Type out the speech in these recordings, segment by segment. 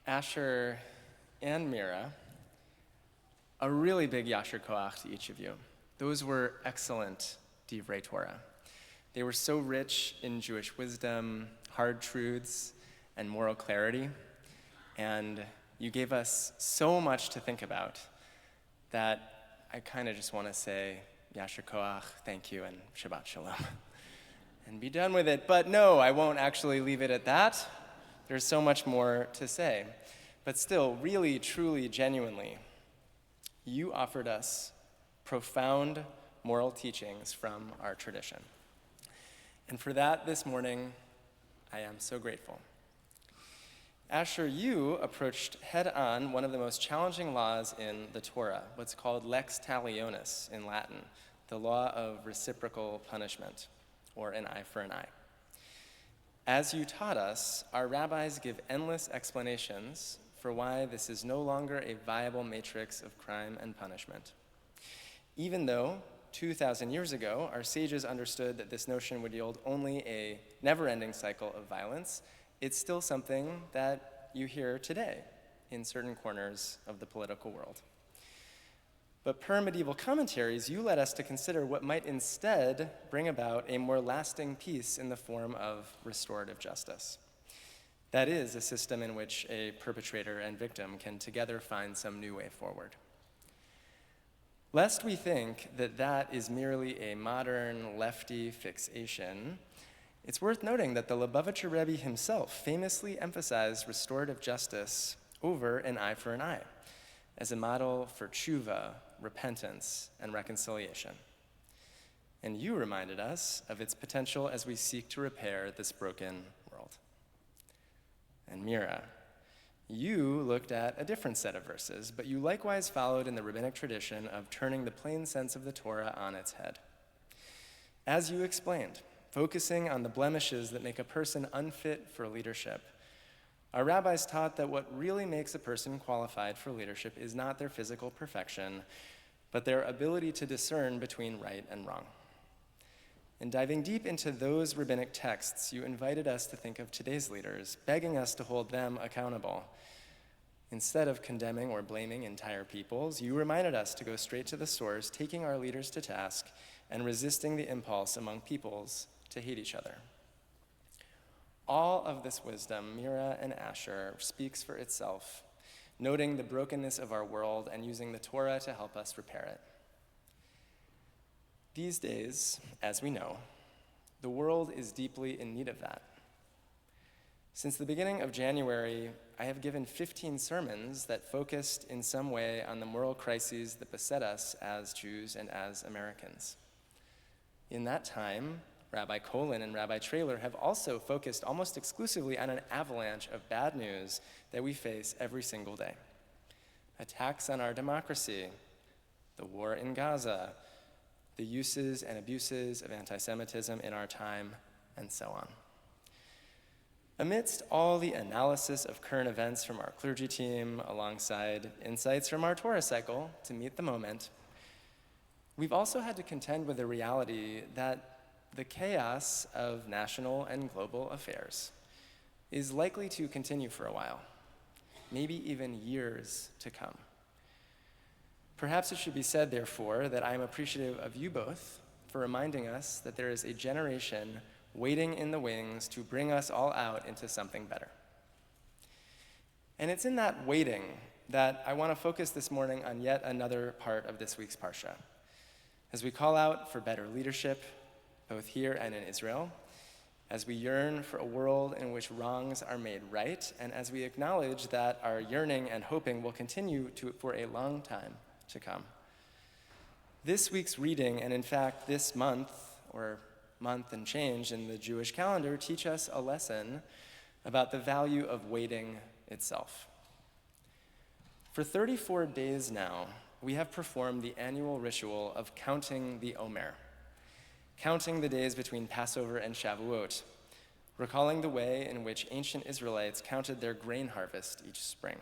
Asher and Mira, a really big Yasher Koach to each of you. Those were excellent Divrei Torah. They were so rich in Jewish wisdom, hard truths, and moral clarity, and you gave us so much to think about that I kind of just want to say Yasher Koach, thank you, and Shabbat Shalom, and be done with it. But no, I won't actually leave it at that. There's so much more to say. But still, really, truly, genuinely, you offered us profound moral teachings from our tradition. And for that, this morning, I am so grateful. Asher, you approached head-on one of the most challenging laws in the Torah, what's called lex talionis in Latin, the law of reciprocal punishment, or an eye for an eye. As you taught us, our rabbis give endless explanations for why this is no longer a viable matrix of crime and punishment. Even though 2,000 years ago, our sages understood that this notion would yield only a never-ending cycle of violence, it's still something that you hear today in certain corners of the political world. But per medieval commentaries, you led us to consider what might instead bring about a more lasting peace in the form of restorative justice. That is, a system in which a perpetrator and victim can together find some new way forward. Lest we think that that is merely a modern lefty fixation, it's worth noting that the Lubavitcher Rebbe himself famously emphasized restorative justice over an eye for an eye as a model for tshuva, repentance, and reconciliation. And you reminded us of its potential as we seek to repair this broken world. And Mira, you looked at a different set of verses, but you likewise followed in the rabbinic tradition of turning the plain sense of the Torah on its head. As you explained, focusing on the blemishes that make a person unfit for leadership, our rabbis taught that what really makes a person qualified for leadership is not their physical perfection, but their ability to discern between right and wrong. In diving deep into those rabbinic texts, you invited us to think of today's leaders, begging us to hold them accountable. Instead of condemning or blaming entire peoples, you reminded us to go straight to the source, taking our leaders to task and resisting the impulse among peoples to hate each other. All of this wisdom, Mira and Asher, speaks for itself, noting the brokenness of our world and using the Torah to help us repair it. These days, as we know, the world is deeply in need of that. Since the beginning of January, I have given 15 sermons that focused in some way on the moral crises that beset us as Jews and as Americans. In that time, Rabbi Colin and Rabbi Traylor have also focused almost exclusively on an avalanche of bad news that we face every single day. Attacks on our democracy, the war in Gaza, the uses and abuses of anti-Semitism in our time, and so on. Amidst all the analysis of current events from our clergy team, alongside insights from our Torah cycle to meet the moment, we've also had to contend with the reality that the chaos of national and global affairs is likely to continue for a while, maybe even years to come. Perhaps it should be said, therefore, that I am appreciative of you both for reminding us that there is a generation waiting in the wings to bring us all out into something better. And it's in that waiting that I want to focus this morning on yet another part of this week's Parsha, as we call out for better leadership, both here and in Israel, as we yearn for a world in which wrongs are made right, and as we acknowledge that our yearning and hoping will continue for a long time to come. This week's reading, and in fact this month, or month and change in the Jewish calendar, teach us a lesson about the value of waiting itself. For 34 days now, we have performed the annual ritual of counting the Omer, counting the days between Passover and Shavuot, recalling the way in which ancient Israelites counted their grain harvest each spring.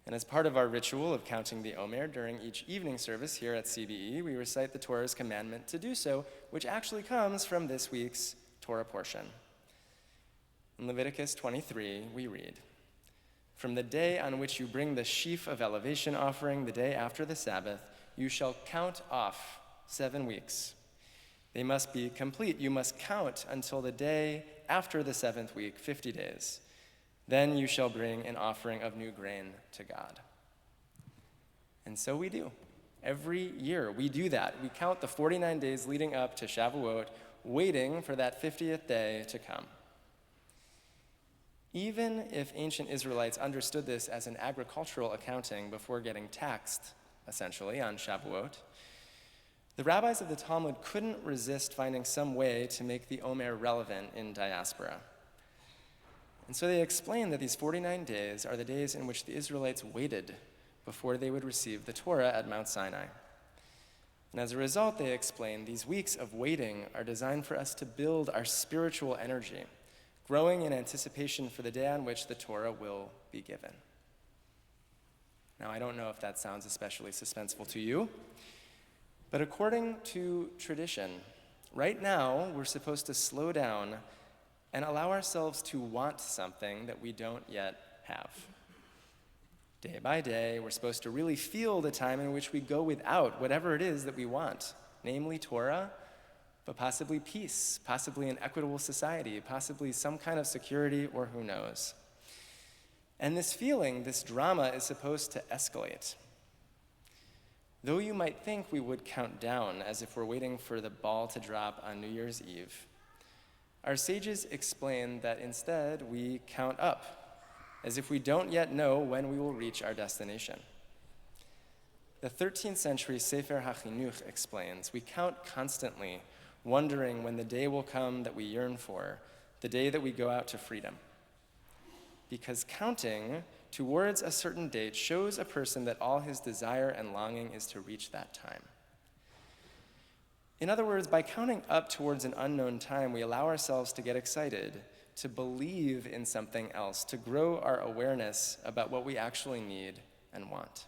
And as part of our ritual of counting the Omer during each evening service here at CBE, we recite the Torah's commandment to do so, which actually comes from this week's Torah portion. In Leviticus 23, we read, From the day on which you bring the sheaf of elevation offering, the day after the Sabbath, you shall count off 7 weeks. They must be complete. You must count until the day after the 7th week, 50 days. Then you shall bring an offering of new grain to God. And so we do. Every year we do that. We count the 49 days leading up to Shavuot, waiting for that 50th day to come. Even if ancient Israelites understood this as an agricultural accounting before getting taxed, essentially, on Shavuot, the rabbis of the Talmud couldn't resist finding some way to make the Omer relevant in diaspora. And so they explained that these 49 days are the days in which the Israelites waited before they would receive the Torah at Mount Sinai. And as a result, they explained, these weeks of waiting are designed for us to build our spiritual energy, growing in anticipation for the day on which the Torah will be given. Now, I don't know if that sounds especially suspenseful to you, but according to tradition, right now we're supposed to slow down and allow ourselves to want something that we don't yet have. Day by day, we're supposed to really feel the time in which we go without whatever it is that we want, namely Torah, but possibly peace, possibly an equitable society, possibly some kind of security, or who knows. And this feeling, this drama, is supposed to escalate. Though you might think we would count down as if we're waiting for the ball to drop on New Year's Eve, our sages explain that instead we count up, as if we don't yet know when we will reach our destination. The 13th century Sefer HaChinuch explains, we count constantly, wondering when the day will come that we yearn for, the day that we go out to freedom. Because counting towards a certain date shows a person that all his desire and longing is to reach that time. In other words, by counting up towards an unknown time, we allow ourselves to get excited, to believe in something else, to grow our awareness about what we actually need and want.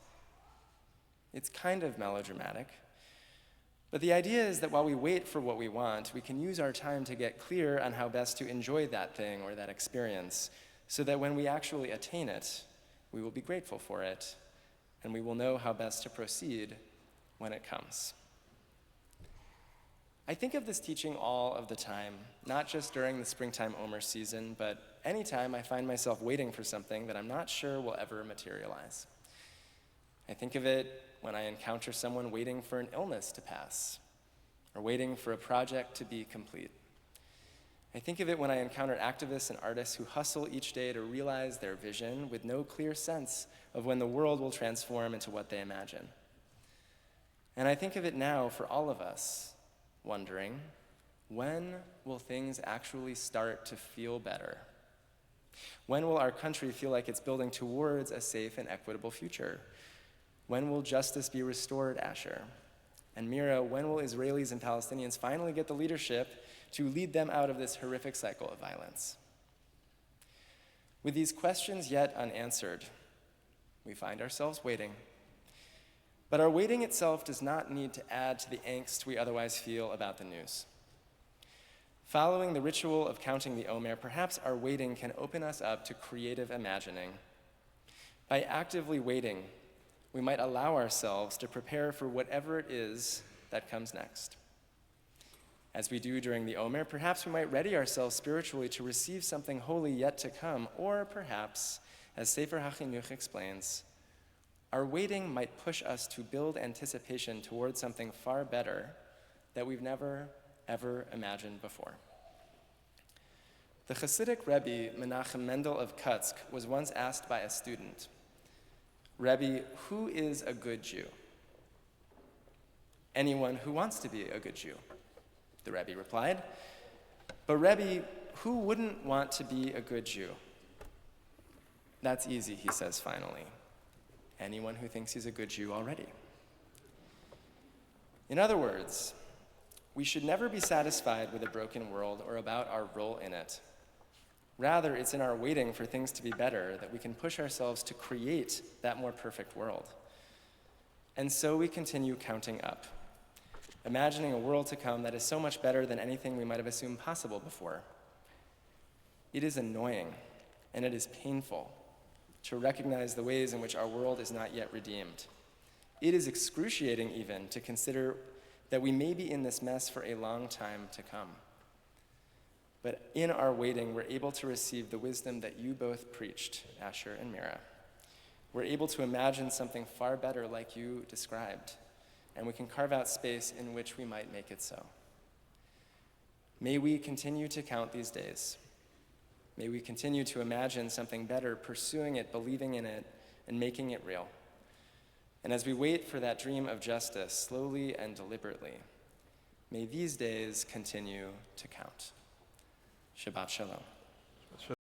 It's kind of melodramatic, but the idea is that while we wait for what we want, we can use our time to get clear on how best to enjoy that thing or that experience, so that when we actually attain it, we will be grateful for it, and we will know how best to proceed when it comes. I think of this teaching all of the time, not just during the springtime Omer season, but anytime I find myself waiting for something that I'm not sure will ever materialize. I think of it when I encounter someone waiting for an illness to pass, or waiting for a project to be complete. I think of it when I encounter activists and artists who hustle each day to realize their vision with no clear sense of when the world will transform into what they imagine. And I think of it now for all of us, wondering, when will things actually start to feel better? When will our country feel like it's building towards a safe and equitable future? When will justice be restored, Asher? And Mira, when will Israelis and Palestinians finally get the leadership to lead them out of this horrific cycle of violence? With these questions yet unanswered, we find ourselves waiting. But our waiting itself does not need to add to the angst we otherwise feel about the news. Following the ritual of counting the Omer, perhaps our waiting can open us up to creative imagining. By actively waiting, we might allow ourselves to prepare for whatever it is that comes next. As we do during the Omer, perhaps we might ready ourselves spiritually to receive something holy yet to come, or perhaps, as Sefer HaChinuch explains, our waiting might push us to build anticipation towards something far better that we've never, ever imagined before. The Hasidic Rabbi Menachem Mendel of Kutsk was once asked by a student, "Rabbi, who is a good Jew?" "Anyone who wants to be a good Jew," the Rebbe replied. "But Rebbe, who wouldn't want to be a good Jew?" "That's easy," he says finally. "Anyone who thinks he's a good Jew already." In other words, we should never be satisfied with a broken world or about our role in it. Rather, it's in our waiting for things to be better that we can push ourselves to create that more perfect world. And so we continue counting up, imagining a world to come that is so much better than anything we might have assumed possible before. It is annoying, and it is painful, to recognize the ways in which our world is not yet redeemed. It is excruciating even to consider that we may be in this mess for a long time to come. But in our waiting, we're able to receive the wisdom that you both preached, Asher and Mira. We're able to imagine something far better like you described, and we can carve out space in which we might make it so. May we continue to count these days. May we continue to imagine something better, pursuing it, believing in it, and making it real. And as we wait for that dream of justice, slowly and deliberately, may these days continue to count. Shabbat Shalom.